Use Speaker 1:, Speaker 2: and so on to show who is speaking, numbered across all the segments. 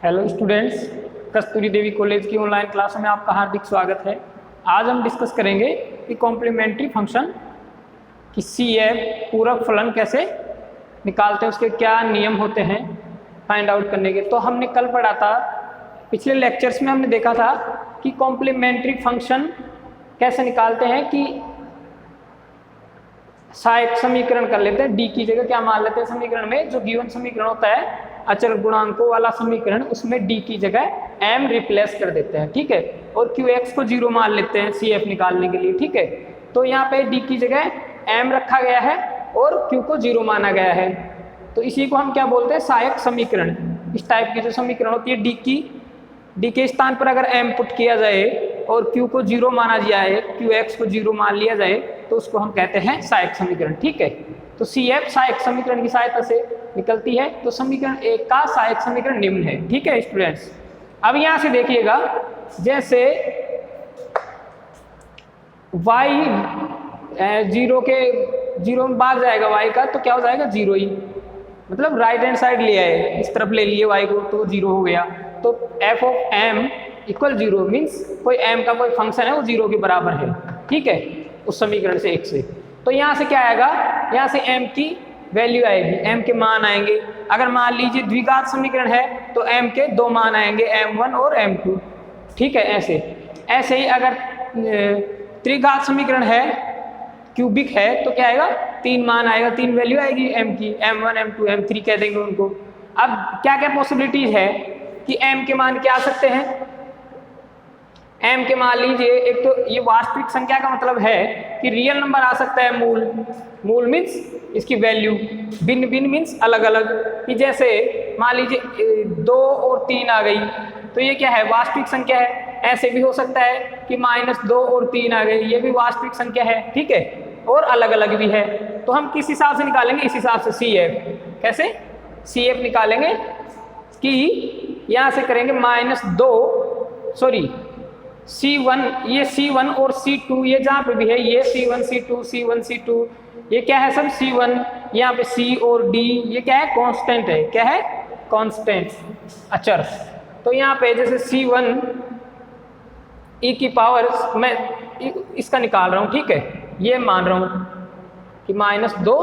Speaker 1: Hello students, कस्तूरी देवी college की online class में आपका हार्दिक स्वागत है। आज हम डिस्कस करेंगे कि कॉम्प्लीमेंट्री फंक्शन की CF पूरक फलन कैसे निकालते हैं, उसके क्या नियम होते हैं फाइंड आउट करने के। तो हमने कल पढ़ा था, पिछले लेक्चर्स में हमने देखा था कि कॉम्प्लीमेंट्री फंक्शन कैसे निकालते हैं कि सहायक समीकरण कर लेते हैं, डी की जगह क्या मान लेते हैं समीकरण में, जो गिवन समीकरण होता है अचर गुणांकों वाला समीकरण, उसमें डी की जगह m रिप्लेस कर देते हैं, ठीक है। और qx को 0 मान लेते हैं CF निकालने के लिए, ठीक है। तो यहाँ पे डी की जगह m रखा गया है और q को 0 माना गया है, तो इसी को हम क्या बोलते हैं, सहायक समीकरण। इस टाइप की जो समीकरण होती है, डी के स्थान पर अगर m पुट किया जाए और q को 0 माना जाए, qx को 0 मान लिया जाए, तो उसको हम कहते हैं सहायक समीकरण, ठीक है। तो CF सहायक समीकरण की सहायता से निकलती है। तो समीकरण एक का सहायक समीकरण निम्न है, ठीक है स्टूडेंट्स। अब यहाँ से देखिएगा, जैसे y 0 में भाग जाएगा y का, तो क्या हो जाएगा 0 ही, मतलब राइट हैंड साइड ले आए, इस तरफ ले लिए y को, तो 0 हो गया। तो f of m equal 0 means कोई m का कोई फंक्शन है वो 0 के बराबर है, ठीक है, उस समीकरण से एक से। तो यहाँ से क्या आएगा, यहाँ से m की वैल्यू आएगी, m के मान आएंगे। अगर मान लीजिए द्विघात समीकरण है तो m के 2 मान आएंगे, m1 और m2, ठीक है। ऐसे ही अगर त्रिघात समीकरण है, क्यूबिक है, तो क्या आएगा, 3 मान आएगा, 3 वैल्यू आएगी m की, m1 m2 m3 कह देंगे उनको। अब क्या क्या पॉसिबिलिटीज है कि m के मान क्या आ सकते हैं। m के मान लीजिए, एक तो ये वास्तविक संख्या का मतलब है कि रियल नंबर आ सकता है, मूल मीन्स इसकी वैल्यू, भिन्न मीन्स अलग अलग, कि जैसे मान लीजिए 2 और 3 आ गई, तो ये क्या है, वास्तविक संख्या है। ऐसे भी हो सकता है कि -2 और 3 आ गई, ये भी वास्तविक संख्या है, ठीक है, और अलग अलग भी है। तो हम किस हिसाब से निकालेंगे, इस हिसाब से CF, कैसे CF निकालेंगे कि यहाँ से करेंगे C1, ये C1 और C2, ये जहाँ पे भी है, ये C1 C2, ये क्या है सब C1, यहाँ पे C और D, ये क्या है, कांस्टेंट है, क्या है, कांस्टेंट अचर। तो यहाँ पे जैसे C1 e की पावर, मैं इसका निकाल रहा हूँ, ठीक है, ये मान रहा हूँ कि -2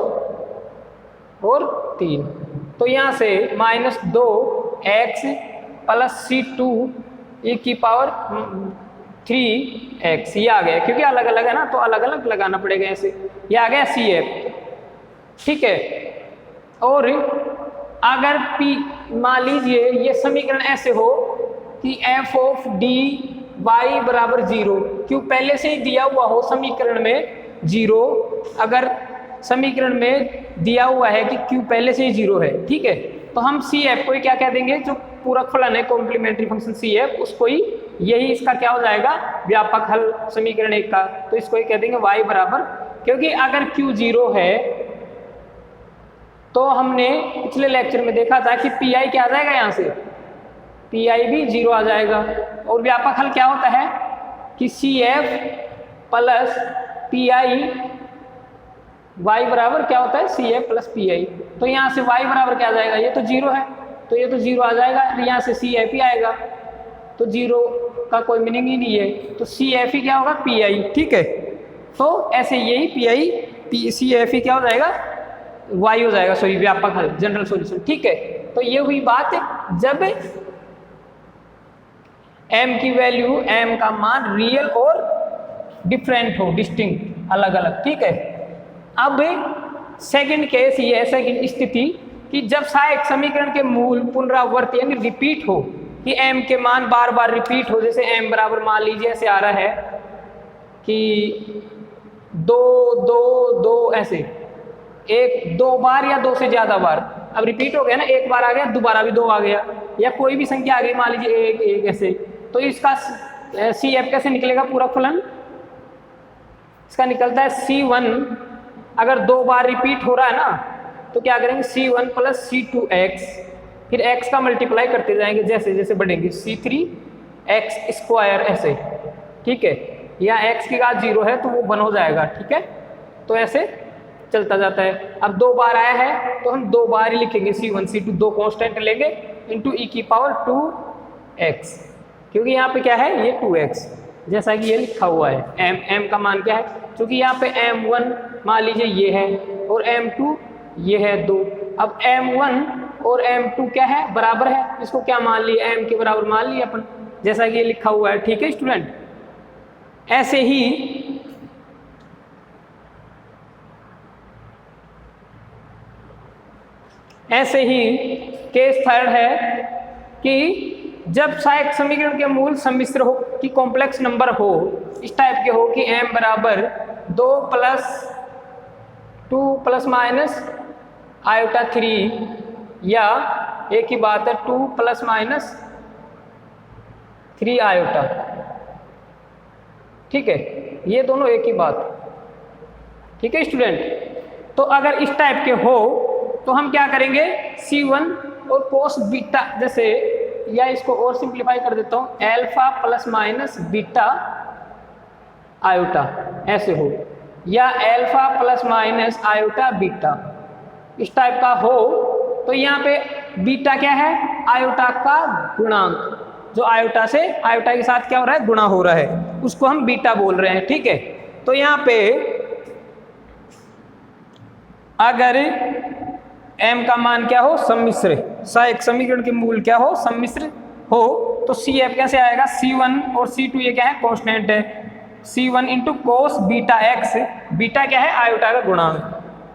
Speaker 1: और 3, तो यहाँ से -2x प्लस C2 e की पावर 3x, ये आ गया, क्योंकि अलग अलग है ना, तो अलग अलग लगाना पड़ेगा ऐसे। ये आ गया CF, ठीक है। और अगर P, मान लीजिए ये समीकरण ऐसे हो कि f ऑफ d y बराबर 0, क्यों पहले से ही दिया हुआ हो समीकरण में 0, अगर समीकरण में दिया हुआ है कि q पहले से ही 0 है, ठीक है, तो हम CF को ही क्या कह देंगे, जो पूरक फलन है कॉम्प्लीमेंट्री फंक्शन CF, उसको ही, यही इसका क्या हो जाएगा, व्यापक हल समीकरण एक का, तो इसको ही कह देंगे y बराबर, क्योंकि अगर q 0 है तो हमने पिछले लेक्चर में देखा था कि pi क्या आ जाएगा, यहाँ से pi भी 0 आ जाएगा। और व्यापक हल क्या होता है कि CF प्लस pi y बराबर क्या होता है, CF प्लस pi, तो यहाँ से y बराबर क्या आ जाएगा, ये तो 0 है, तो ये तो 0 आ जाएगा, यहाँ से CF ही आएगा, तो 0 का कोई मीनिंग ही नहीं है, तो CF ही क्या होगा, pi, ठीक है। तो ऐसे यही CF ही क्या हो जाएगा, y हो जाएगा, सॉरी व्यापक हल, जनरल सॉल्यूशन, ठीक है। तो ये हुई बात जब m की वैल्यू, m का मान रियल और डिफरेंट हो, डिस्टिंक्ट, अलग अलग, ठीक है। अब सेकंड केस ये है, सेकंड स्थिति, कि जब सहायक समीकरण के मूल पुनरावृत्ति यानी रिपीट हो, कि m के मान बार बार रिपीट हो, जैसे m बराबर मान लीजिए ऐसे आ रहा है कि 2 2 2, ऐसे 2 बार या 2 से ज्यादा बार, अब रिपीट हो गया ना, एक बार आ गया, दोबारा भी 2 आ गया, या कोई भी संख्या आ गई, मान लीजिए 1 ऐसे, तो इसका CF कैसे निकलेगा, पूरक फलन इसका निकलता है C1, अगर 2 बार रिपीट हो रहा है ना, तो क्या करेंगे, C1 प्लस C2x, फिर x का मल्टीप्लाई करते जाएंगे, जैसे जैसे बढ़ेंगे, C3x², ऐसे, ठीक है, या x की घात 0 है तो वो 1 हो जाएगा, ठीक है। तो ऐसे चलता जाता है। अब 2 बार आया है तो हम 2 बार ही लिखेंगे C1 C2, 2 कांस्टेंट लेंगे इंटू e की पावर 2x, क्योंकि यहाँ पे क्या है ये 2x जैसा कि ये लिखा हुआ है। m का मान क्या है, क्योंकि यहाँ पे m1 मान लीजिए ये है और m2 ये है 2। अब m1 और m2 क्या है, बराबर है, इसको क्या मान लिया, m के बराबर मान लिया अपन, जैसा कि ये लिखा हुआ है। ठीक है स्टूडेंट, ऐसे ही केस थर्ड है कि जब सहायक समीकरण के मूल सम्मिश्र हो कि कॉम्प्लेक्स नंबर हो, इस टाइप के हो कि m बराबर 2 + 2 ± आयोटा 3 या एक ही बात है 2 ± 3 आयोटा। ठीक है, ये दोनों एक ही बात। ठीक है स्टूडेंट, तो अगर इस टाइप के हो तो हम क्या करेंगे, C1 और cos बीटा, जैसे या इसको और सिंप्लीफाई कर देता हूँ, अल्फा ± बीटा आयोटा ऐसे हो, या अल्फा ± आयोटा बीटा, इस टाइप का हो तो यहाँ पे बीटा क्या है, आयोटा का गुणांक, जो आयोटा से आयोटा के साथ क्या हो रहा है, गुणा हो रहा है, उसको हम बीटा बोल रहे हैं। ठीक है, तो यहाँ पे अगर m का मान क्या हो, सम्मिश्र, सहायक समीकरण के मूल क्या हो, सम्मिश्र हो, तो CF कैसे आएगा, C1 और C2 ये क्या है, कांस्टेंट है, C1 into cos beta x, beta क्या है, आयोटा का गुणांक,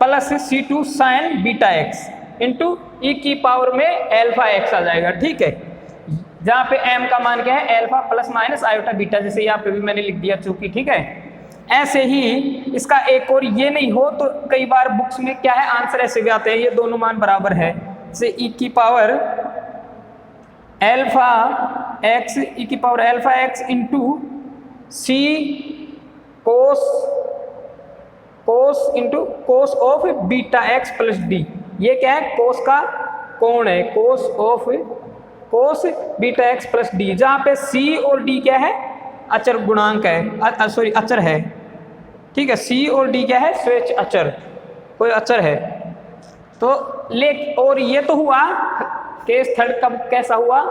Speaker 1: plus C2 sign beta x into e की पावर में अल्फा x आ जाएगा। ठीक है, जहाँ पे m का मान क्या है, अल्फा ± आयोटा बीटा, जैसे यहाँ पे भी मैंने लिख दिया चूंकि। ठीक है, ऐसे ही इसका एक और ये नहीं हो तो कई बार बुक्स में क्या है, आंसर ऐसे भी आते हैं, ये दोनों मान बराबर है, जैसे e की power alpha x into c cos of beta x plus D, ये क्या है, कोस का कोण है, cos beta x plus D, जहाँ पे c और d क्या है, अचर गुणांक है, सॉरी अचर है। ठीक है, c और d क्या है, स्वेच्छ अचर, कोई अचर है। तो और ये तो हुआ केस थर्ड, कब कैसा हुआ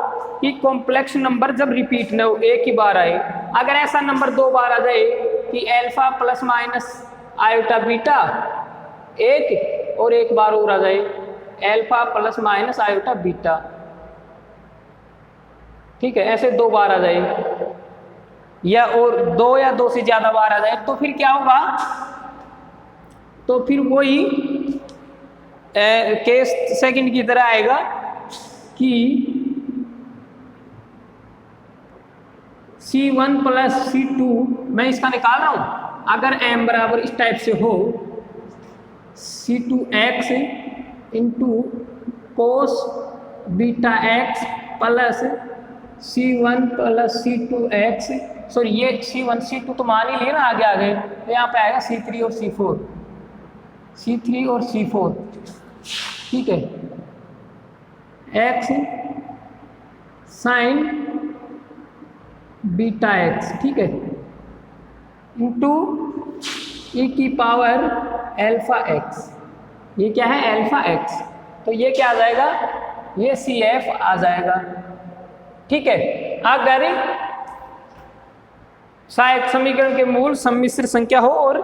Speaker 1: कि कॉम्प्लेक्स नंबर जब रिपीट न हो, एक ही बार आए। अगर ऐसा नंबर 2 बार आ जाए कि अल्फा ± आयोटा बीटा एक और एक बार और आ जाए अल्फा ± आयोटा बीटा, ठीक है, ऐसे 2 बार आ जाए या और 2 या 2 से ज्यादा बार आ जाए, तो फिर क्या होगा, तो फिर वही केस सेकंड की तरह आएगा कि C1 + C2, मैं इसका निकाल रहा हूं, अगर m बराबर इस टाइप से हो, C2x into cos beta x plus C1 + C2x, sorry ये C1 C2 तो मान ही लिए ना, आगे तो यहाँ पे आएगा C3 और C4। ठीक है, x साइन बीटा x, ठीक है, इंटू e की पावर अल्फा x, ये क्या है, अल्फा x, तो ये क्या आ जाएगा, ये CF आ जाएगा। ठीक है, अगर सहायक समीकरण के मूल सम्मिश्र संख्या हो और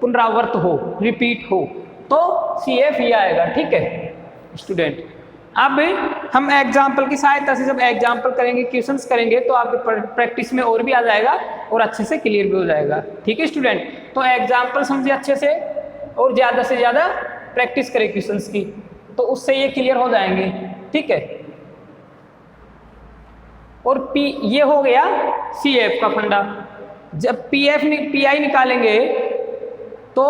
Speaker 1: पुनरावर्त हो, रिपीट हो, तो CF ही आएगा। ठीक है स्टूडेंट, अब हम एग्जाम्पल की सहायता से जब एग्जाम्पल करेंगे, क्वेश्चंस करेंगे, तो आपके प्रैक्टिस में और भी आ जाएगा और अच्छे से क्लियर भी हो जाएगा। ठीक है स्टूडेंट, तो एग्जाम्पल समझिए अच्छे से और ज़्यादा से ज़्यादा प्रैक्टिस करें क्वेश्चंस की, तो उससे ये क्लियर हो जाएंगे। ठीक है, और P ये हो गया CF का फंडा। जब PI निकालेंगे तो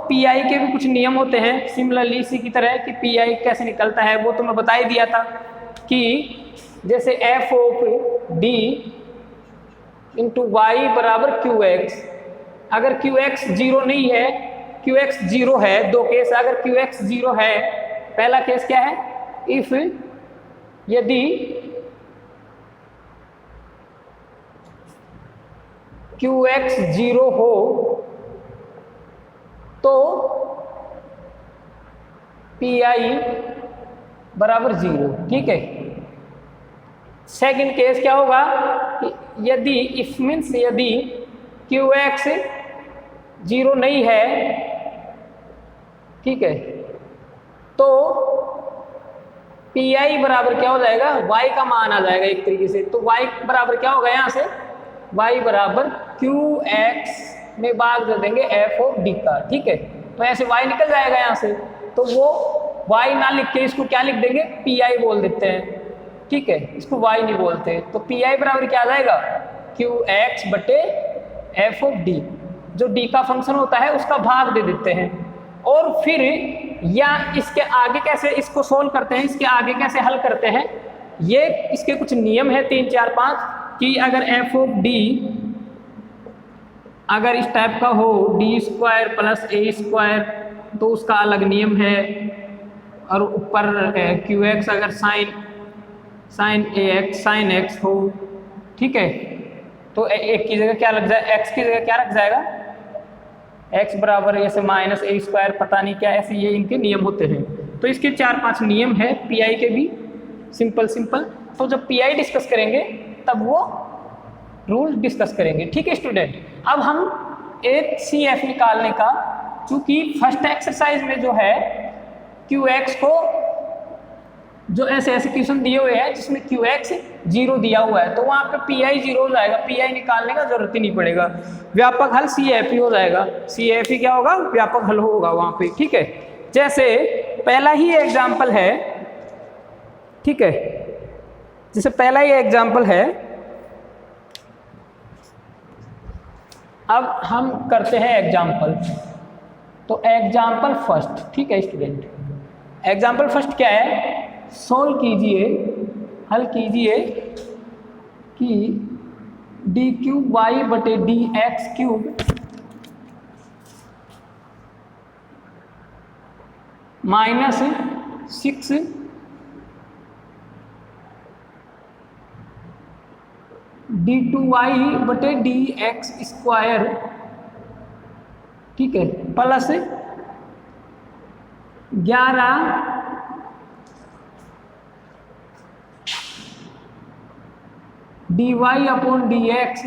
Speaker 1: PI के भी कुछ नियम होते हैं, सिमिलरली इसी की तरह कि PI कैसे निकलता है वो तो मैं बता ही दिया था कि जैसे F of D into y बराबर QX, अगर QX 0 नहीं है, QX 0 है, 2 केस, अगर QX 0 है, पहला केस क्या है, इफ यदि QX 0 हो तो पी आई बराबर 0, ठीक है। सेकंड केस क्या होगा, यदि इफ मीन्स यदि क्यू एक्स 0 नहीं है, ठीक है, तो पी आई बराबर क्या हो जाएगा, y का मान आ जाएगा एक तरीके से। तो y बराबर क्या होगा यहाँ से, y बराबर क्यू एक्स में भाग दे देंगे एफ ऑफ डी का, ठीक है। तो ऐसे y निकल जाएगा यहाँ से, तो वो y ना लिख के इसको क्या लिख देंगे, पी आई बोल देते हैं, ठीक है, इसको y नहीं बोलते। तो पी आई बराबर क्या आ जाएगा, क्यू एक्स बटे एफ ऑफ डी, जो डी का फंक्शन होता है उसका भाग दे देते हैं। और फिर या इसके आगे कैसे इसको सोल्व करते हैं, इसके आगे कैसे हल करते हैं, ये इसके कुछ नियम है 3, 4, 5 कि अगर एफ ऑफ डी अगर इस टाइप का हो डी स्क्वायर प्लस ए स्क्वायर तो उसका अलग नियम है। और ऊपर क्यू एक्स अगर साइन ए एक्स साइन एक्स हो, ठीक है, तो एक की जगह क्या लग जाए, एक्स की जगह क्या लग जाएगा, एक्स बराबर ऐसे माइनस ए स्क्वायर, पता नहीं क्या, ऐसे ये इनके नियम होते हैं। तो इसके 4-5 नियम है पी आई के भी, सिंपल। तो जब पी आई डिस्कस करेंगे तब वो रूल डिस्कस करेंगे, ठीक है स्टूडेंट। अब हम एक सी एफ निकालने का, चूंकि फर्स्ट एक्सरसाइज में जो है क्यू एक्स को जो ऐसे क्वेश्चन दिए हुए हैं जिसमें क्यू एक्स 0 दिया हुआ है, तो वहाँ पे पी आई 0 हो जाएगा, पी आई निकालने का जरूरत ही नहीं पड़ेगा, व्यापक हल सी एफ ही हो जाएगा। सी एफ ही क्या होगा, व्यापक हल होगा वहाँ पे, ठीक है। जैसे पहला ही एग्जाम्पल है, ठीक है, जैसे पहला ही एग्जाम्पल है, अब हम करते हैं एग्जाम्पल। तो एग्जाम्पल फर्स्ट, ठीक है स्टूडेंट, एग्जाम्पल फर्स्ट क्या है, सोल्व कीजिए, हल कीजिए कि डी क्यूब वाई बटे d x cube minus 6 d two y बटे डी एक्स स्क्वायर, ठीक है, plus 11 d y upon d x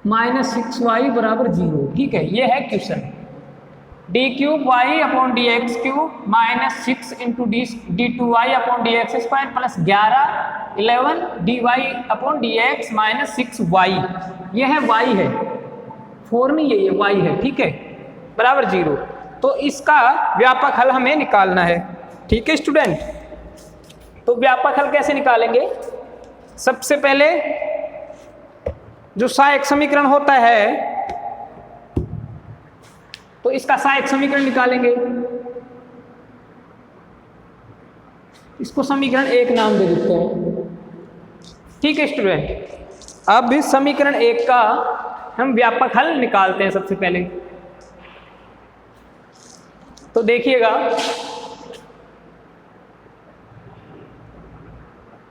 Speaker 1: minus 6y बराबर 0, ठीक है। ये है question, d cube y upon d x cube minus 6 into d two y upon d x square plus 11 d y upon d x minus 6y, ये है y है, 4 में ये y है, ठीक है, बराबर 0। तो इसका व्यापक हल हमें निकालना है, ठीक है स्टूडेंट। तो व्यापक हल कैसे निकालेंगे, सबसे पहले जो सहायक समीकरण होता है तो इसका सहायक समीकरण निकालेंगे, इसको समीकरण 1 नाम दे देते हैं, ठीक है स्टूडेंट। अब इस समीकरण 1 का हम व्यापक हल निकालते हैं सबसे पहले। तो देखिएगा,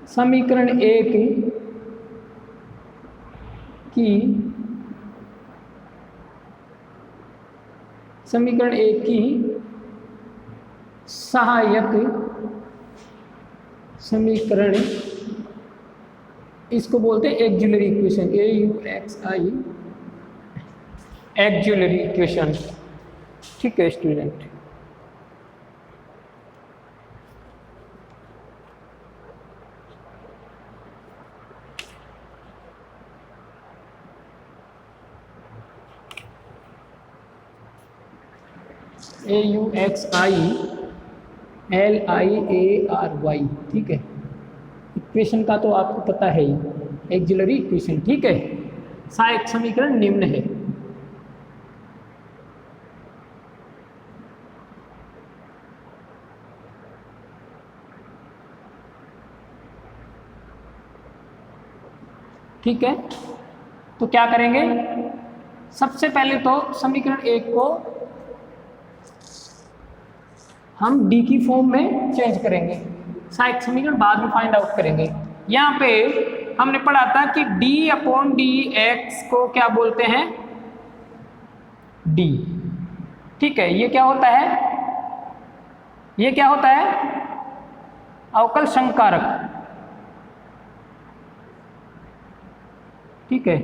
Speaker 1: समीकरण 1 की सहायक समीकरण, इसको बोलते हैं auxiliary equation, AUXI auxiliary equation, ठीक है स्टूडेंट। AUXI LIARY, ठीक है। इक्वेशन का तो आपको पता है ही, एक्जुलरी इक्वेशन, ठीक है। सहायक समीकरण निम्न है, ठीक है। तो क्या करेंगे, सबसे पहले तो समीकरण 1 को हम डी की फॉर्म में चेंज करेंगे, सहायक समीकरण बाद में फाइंड आउट करेंगे। यहाँ पे हमने पढ़ा था कि डी अपॉन डी एक्स को क्या बोलते हैं, डी, ठीक है। ये क्या होता है, ये क्या होता है? अवकल संकारक। ठीक है,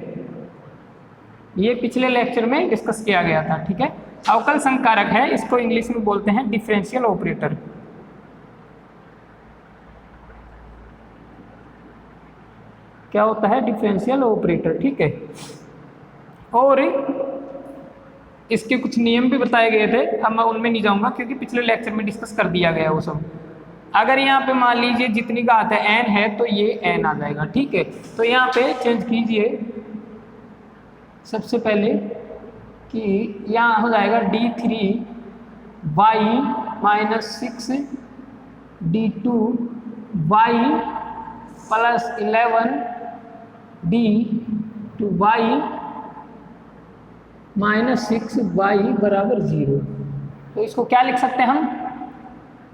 Speaker 1: ये पिछले लेक्चर में डिस्कस किया गया था। ठीक है, अवकल संकारक है, इसको इंग्लिश में बोलते हैं डिफरेंशियल ऑपरेटर। क्या होता है? Differential operator. ठीक है, और इसके कुछ नियम भी बताए गए थे, अब मैं उनमें नहीं जाऊंगा क्योंकि पिछले लेक्चर में डिस्कस कर दिया गया वो सब। अगर यहाँ पे मान लीजिए जितनी घात है n है तो ये n आ जाएगा। ठीक है, तो यहाँ पे चेंज कीजिए सबसे पहले कि यहाँ हो जाएगा d3 y -6 d2 y plus 11 d2 y -6 y बराबर 0। तो इसको क्या लिख सकते हैं हम?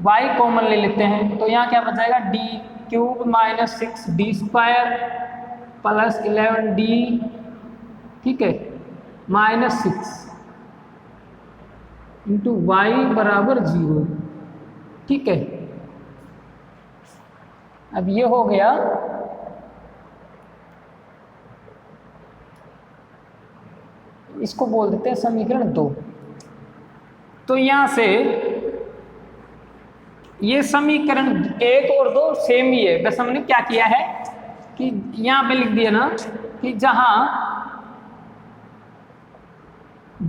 Speaker 1: y कॉमन ले लेते हैं, तो यहाँ क्या बचाएगा? d³ -6 d² प्लस 11d, ठीक है, -6 इंटू y बराबर 0। ठीक है, अब ये हो गया इसको बोल देते हैं समीकरण 2। तो यहाँ से ये समीकरण 1 और 2 सेम ही है, बस हमने क्या किया है कि यहाँ पे लिख दिया ना कि जहां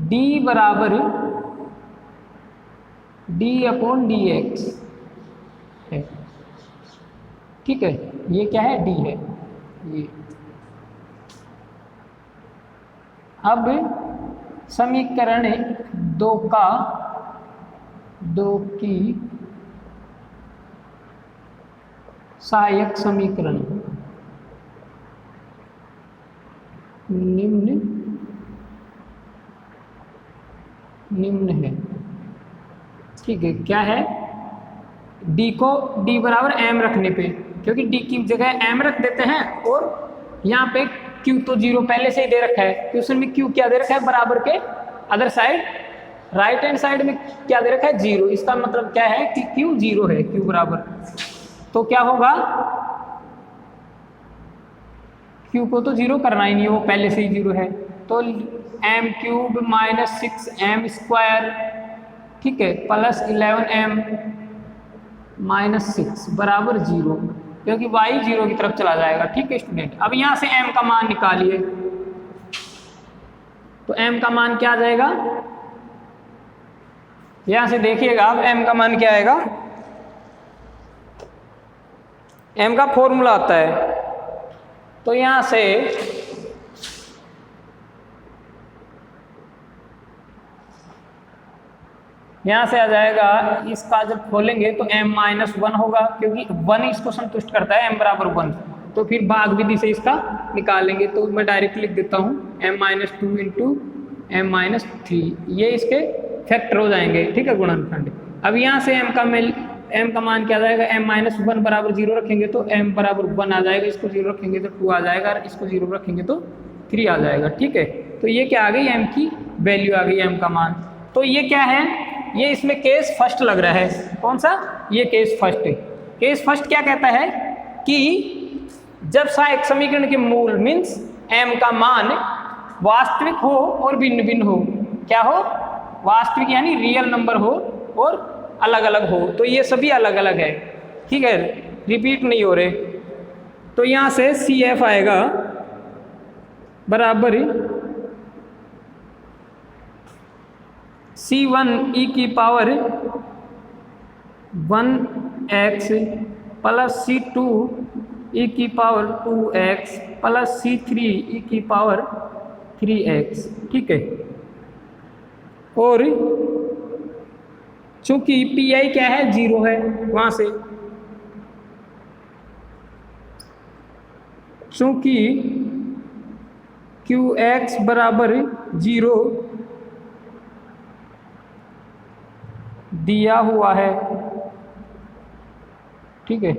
Speaker 1: d बराबर d/dx है। ठीक है, ये क्या है? d है ये। अब समीकरण 2 की सहायक समीकरण निम्न है। ठीक है, क्या है? d को d बराबर m रखने पे, क्योंकि d की जगह m रख देते हैं, और यहाँ पे q तो 0 पहले से ही दे रखा है, क्वेश्चन में q क्या दे रखा है? बराबर के other side right hand side में क्या दे रखा है? 0। इसका मतलब क्या है कि q 0 है, q बराबर, तो क्या होगा? q को तो 0 करना ही नहीं, वो पहले से ही 0 है, तो m³ -6m², ठीक है, प्लस 11m -6 बराबर 0, क्योंकि y 0 की तरफ चला जाएगा। ठीक है स्टूडेंट, अब यहाँ से m का मान निकालिए, तो m का मान क्या आ जाएगा? यहाँ से देखिएगा अब m का मान क्या आएगा? m का फॉर्मूला आता है, तो यहाँ से आ जाएगा, इसका जब खोलेंगे तो m-1 होगा, क्योंकि 1 इसको संतुष्ट करता है, m बराबर 1। तो फिर भाग विधि से इसका निकालेंगे, तो मैं डायरेक्ट लिख देता हूँ m-2 इंटू m-3, ये इसके फैक्टर हो जाएंगे। ठीक है, गुणनखंड। अब यहाँ से m का मान क्या आ जाएगा? m-1 बराबर 0 रखेंगे तो m बराबर 1 आ जाएगा, इसको 0 रखेंगे तो 2 आ जाएगा, और इसको 0 रखेंगे तो 3 आ जाएगा। ठीक है, तो ये क्या आ गई? m की वैल्यू आ गई, m का मान। तो ये क्या है? ये इसमें केस फर्स्ट लग रहा है। कौन सा? ये केस फर्स्ट है। केस फर्स्ट क्या कहता है कि जब सहायक समीकरण के मूल मीन्स m का मान वास्तविक हो और भिन्न भिन्न हो। क्या हो? वास्तविक यानी रियल नंबर हो और अलग अलग हो, तो ये सभी अलग अलग है। ठीक है, रिपीट नहीं हो रहे। तो यहाँ से CF आएगा बराबर C1 e की power 1x plus C2 e की power 2x plus C3 e की पावर 3x। ठीक है, और चूंकि PI क्या है? 0 है, वहां से चूंकि QX बराबर 0 दिया हुआ है। ठीक है,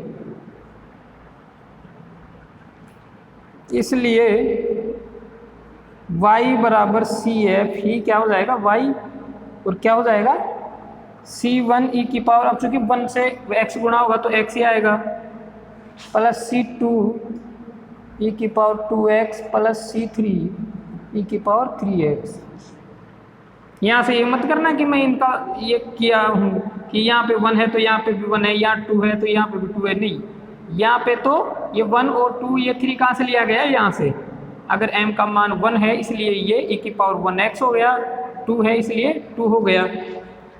Speaker 1: इसलिए y बराबर CF ही क्या हो जाएगा? y, और क्या हो जाएगा? C1 e की पावर, अब चूंकि 1 से x गुणा होगा तो x ही आएगा, प्लस C2 e की power 2x plus C3 e की पावर 3x। यहाँ से ये मत करना कि मैं इनका ये किया हूँ कि यहाँ पे 1 है तो यहाँ पे भी 1 है, यहाँ 2 है तो यहाँ पे भी 2 है, नहीं, यहाँ पे तो ये 1 और 2 ये 3 कहाँ से लिया गया है, यहाँ से। अगर m का मान 1 है इसलिए ये e की पावर 1x हो गया, 2 है इसलिए 2 हो गया।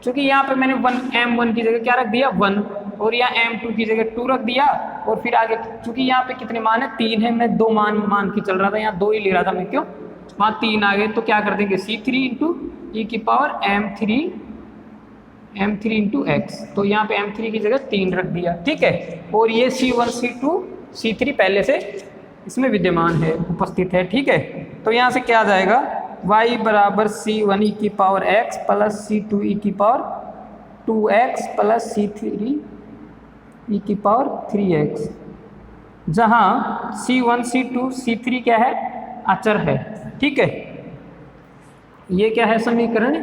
Speaker 1: क्योंकि यहाँ पे मैंने m1 की जगह क्या रख दिया 1, और यहाँ m2 की जगह 2 रख दिया, और फिर आगे चूंकि यहाँ पे कितने मान है 3 है, मैं 2 मान के चल रहा था, यहाँ 2 ही ले रहा था मैं, क्यों, वहाँ 3 आ गए तो क्या कर देंगे C3 इंटू ई की पावर m3 इंटू x, तो यहाँ पे m3 की जगह 3 रख दिया, ठीक है। और ये C1 C2 C3 पहले से इसमें विद्यमान है, उपस्थित है, ठीक है। तो यहाँ से क्या आ जाएगा y बराबर C1 e की power x plus C2 e की power 2x plus C3 e की पावर 3x, जहाँ C1 C2 C3 क्या है, अचर है, ठीक है। ये क्या है, समीकरण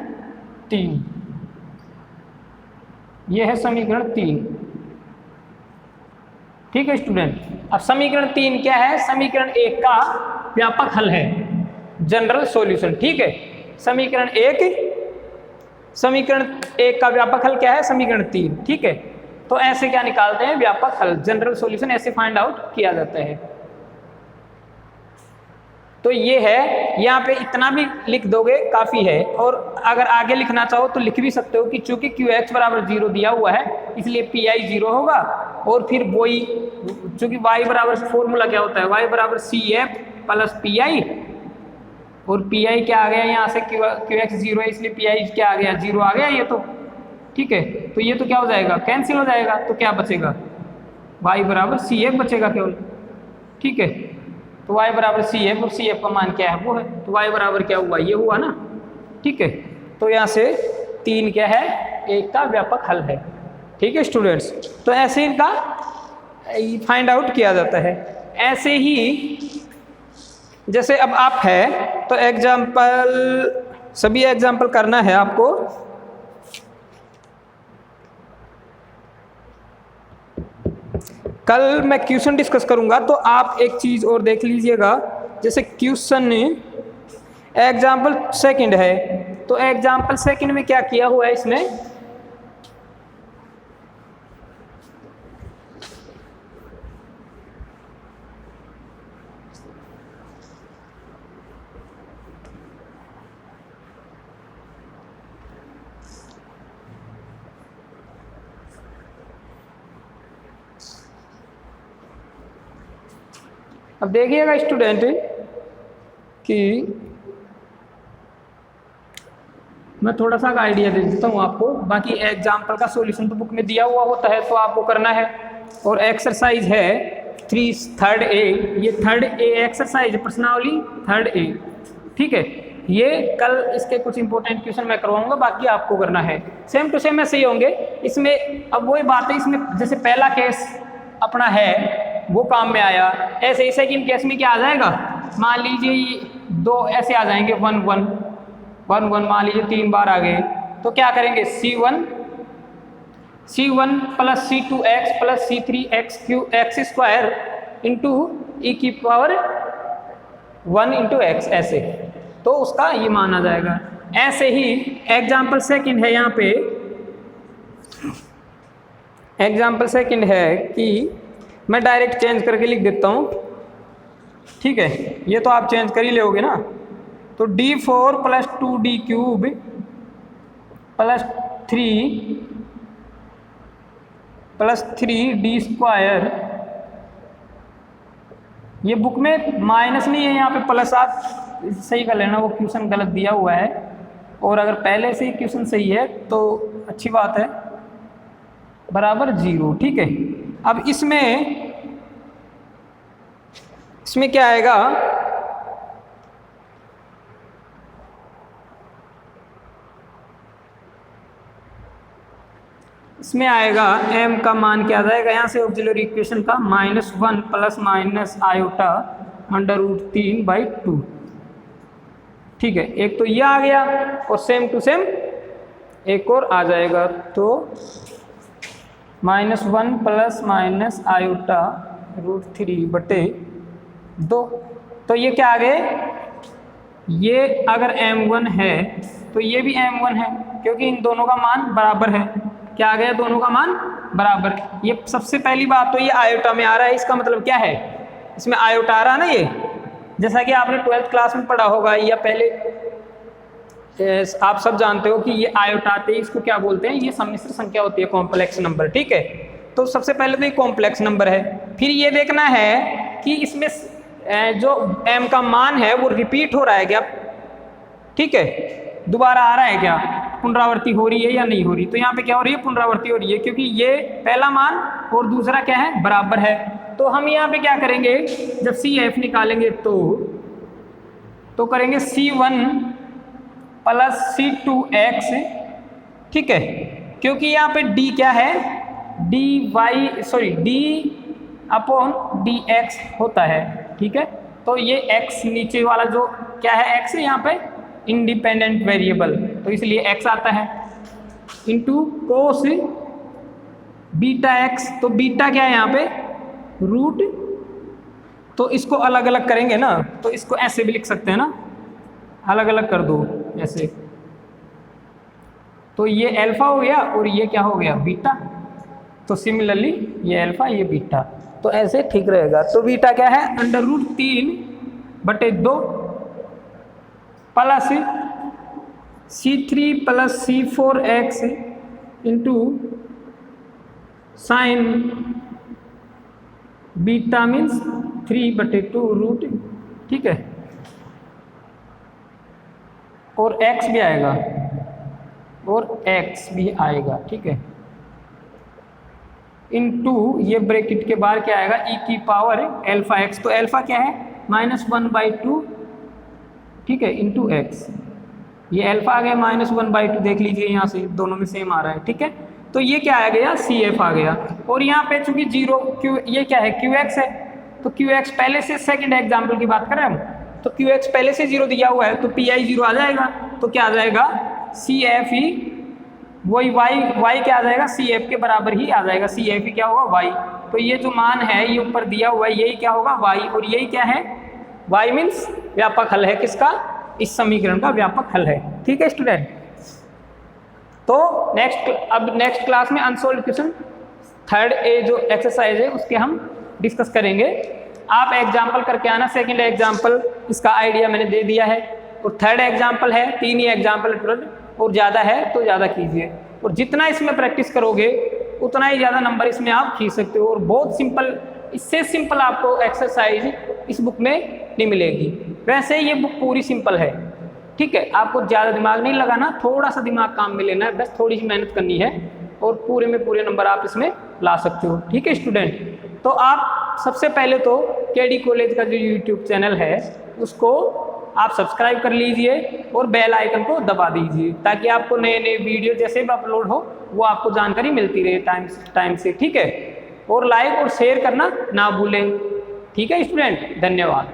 Speaker 1: 3, ये है समीकरण 3, ठीक है स्टूडेंट। अब समीकरण 3 क्या है, समीकरण 1 का व्यापक हल है, जनरल सॉल्यूशन, ठीक है। समीकरण 1 का व्यापक हल क्या है, समीकरण 3, ठीक है। तो ऐसे क्या निकालते हैं, व्यापक हल, जनरल सॉल्यूशन ऐसे फाइंड आउट किया जाता है। तो ये है, यहाँ पे इतना भी लिख दोगे काफ़ी है, और अगर आगे लिखना चाहो तो लिख भी सकते हो कि चूंकि QX बराबर 0 दिया हुआ है इसलिए PI 0 होगा, और फिर वही चूंकि Y बराबर फॉर्मूला क्या होता है, Y बराबर CF प्लस PI, और PI क्या आ गया यहाँ से, QX 0 है इसलिए PI क्या आ गया, 0 आ गया ये तो, ठीक है। तो ये तो क्या हो जाएगा, कैंसिल हो जाएगा, तो क्या बचेगा, Y बराबर CF बचेगा केवल, ठीक है। तो y बराबर CF, और CF का मान क्या है, वो है, तो y बराबर क्या हुआ, ये हुआ ना, ठीक है। तो यहाँ से 3 क्या है, 1 का व्यापक हल है, ठीक है स्टूडेंट्स। तो ऐसे इनका फाइंड आउट किया जाता है। ऐसे ही जैसे अब आप है तो एग्जाम्पल, सभी एग्जाम्पल करना है आपको। कल मैं क्वेश्चन डिस्कस करूंगा, तो आप एक चीज़ और देख लीजिएगा, जैसे क्वेश्चन एग्जाम्पल सेकंड है, तो एग्जाम्पल सेकंड में क्या किया हुआ है इसमें, अब देखिएगा स्टूडेंट कि मैं थोड़ा सा आइडिया दे देता हूँ आपको, बाकी एग्जाम्पल का सॉल्यूशन तो बुक में दिया हुआ होता है तो आपको करना है। और एक्सरसाइज है 3 A, ये 3 A एक्सरसाइज प्रश्नावली 3 A, ठीक है। ये कल इसके कुछ इंपॉर्टेंट क्वेश्चन मैं करवाऊंगा, बाकी आपको करना है, सेम टू सेम ऐसे ही होंगे इसमें। अब वही बात है, इसमें जैसे पहला केस अपना है वो काम में आया, ऐसे ही सेकंड केस में क्या आ जाएगा, मान लीजिए 2 ऐसे आ जाएंगे, 1 1 1 1, मान लीजिए 3 बार आ गए, तो क्या करेंगे, C1 plus C2x plus C3x square into e की पावर 1 इंटू x, ऐसे, तो उसका ये मान आ जाएगा। ऐसे ही एग्जाम्पल सेकंड है, यहाँ पे एग्जाम्पल सेकंड है कि मैं डायरेक्ट चेंज करके लिख देता हूँ, ठीक है। ये तो आप चेंज कर ही लोगे ना, तो D4 plus 2D cube plus 3D square, ये बुक में माइनस नहीं है, यहाँ पे प्लस, आप सही कर लेना, वो क्वेश्चन गलत दिया हुआ है, और अगर पहले से ही क्वेश्चन सही है तो अच्छी बात है, बराबर 0, ठीक है। अब इसमें क्या आएगा, इसमें आएगा m का मान क्या आ जाएगा, यहाँ से ऑक्सिलरी इक्वेशन का -1 प्लस माइनस आयोटा √3/2, ठीक है। एक तो ये आ गया, और सेम टू सेम एक और आ जाएगा, तो -1 प्लस माइनस आयोटा √3/2। तो ये क्या आ गए, ये अगर m1 है तो ये भी m1 है, क्योंकि इन दोनों का मान बराबर है। क्या आ गया, दोनों का मान बराबर। ये सबसे पहली बात तो ये आयोटा में आ रहा है, इसका मतलब क्या है, इसमें आयोटा आ रहा है ना। ये जैसा कि आपने 12th क्लास में पढ़ा होगा या पहले आप सब जानते हो कि ये आयोटा आते हैं, इसको क्या बोलते हैं, ये सम्मिश्र संख्या होती है, कॉम्प्लेक्स नंबर। ठीक है, तो सबसे पहले तो ये कॉम्प्लेक्स नंबर है। फिर ये देखना है कि इसमें जो m का मान है वो रिपीट हो रहा है क्या, ठीक है, दोबारा आ रहा है क्या, पुनरावृत्ति हो रही है या नहीं हो रही। तो यहाँ पे क्या हो रही है, पुनरावृत्ति हो रही है, क्योंकि ये पहला मान और दूसरा क्या है, बराबर है। तो हम यहाँ पे क्या करेंगे, जब CF निकालेंगे तो करेंगे C1 प्लस C2x, ठीक है, क्योंकि यहाँ पे d क्या है, d/dx होता है। ठीक है, तो ये x नीचे वाला जो क्या है, x है यहाँ पे इंडिपेंडेंट वेरिएबल, तो इसलिए x आता है, इंटू कोस बीटा x। तो बीटा क्या है यहाँ पे, रूट, तो इसको अलग अलग करेंगे ना, तो इसको ऐसे भी लिख सकते हैं ना, अलग अलग कर दो ऐसे, तो ये अल्फा हो गया और ये क्या हो गया, बीटा। तो सिमिलरली ये अल्फा ये बीटा, तो ऐसे ठीक रहेगा। तो बीटा क्या है, √3/2 plus C3 plus C4x into sine beta means 3/2 root, ठीक है, और x भी आएगा, और x भी आएगा, ठीक है, इनटू ये ब्रैकेट के बाहर क्या आएगा, e की पावर अल्फा x। तो अल्फा क्या है, -1/2, ठीक है, इंटू x। ये अल्फा आ गया -1/2, देख लीजिए यहाँ से दोनों में सेम आ रहा है। ठीक है, तो ये क्या आ गया, CF आ गया। और यहाँ पे चूंकि 0 Q, ये क्या है, QX है, तो QX पहले से, सेकंड एग्जाम्पल की बात कर रहे हैं हम, तो QX पहले से 0 दिया हुआ है, तो PI 0 आ जाएगा। तो क्या आ जाएगा, CF ही वही y क्या आ जाएगा, CF के बराबर ही आ जाएगा। CF ही क्या होगा, y। तो ये जो मान है ये ऊपर दिया हुआ है, यही क्या होगा, y, और यही क्या है, y मीन्स व्यापक हल है किसका, इस समीकरण का व्यापक हल है। ठीक है स्टूडेंट, तो नेक्स्ट क्लास में अनसोल्व क्वेश्चन 3rd A जो एक्सरसाइज है उसके हम डिस्कस करेंगे। आप एग्जाम्पल करके आना, सेकंड एग्जाम्पल इसका आइडिया मैंने दे दिया है, और 3rd एग्जाम्पल है, 3 ही एग्जाम्पल और ज़्यादा है तो ज़्यादा कीजिए, और जितना इसमें प्रैक्टिस करोगे उतना ही ज़्यादा नंबर इसमें आप खींच सकते हो। और बहुत सिंपल, इससे सिंपल आपको एक्सरसाइज इस बुक में नहीं मिलेगी। वैसे ये बुक पूरी सिंपल है, ठीक है, आपको ज़्यादा दिमाग नहीं लगाना, थोड़ा सा दिमाग काम में लेना है, बस थोड़ी सी मेहनत करनी है, और पूरे में पूरे नंबर आप इसमें ला सकते हो। ठीक है स्टूडेंट, तो आप सबसे पहले तो केडी कॉलेज का जो यूट्यूब चैनल है उसको आप सब्सक्राइब कर लीजिए और बेल आइकन को दबा दीजिए, ताकि आपको नए नए वीडियो जैसे भी अपलोड हो वो आपको जानकारी मिलती रहे टाइम से। ठीक है, और लाइक और शेयर करना ना भूलें। ठीक है स्टूडेंट, धन्यवाद।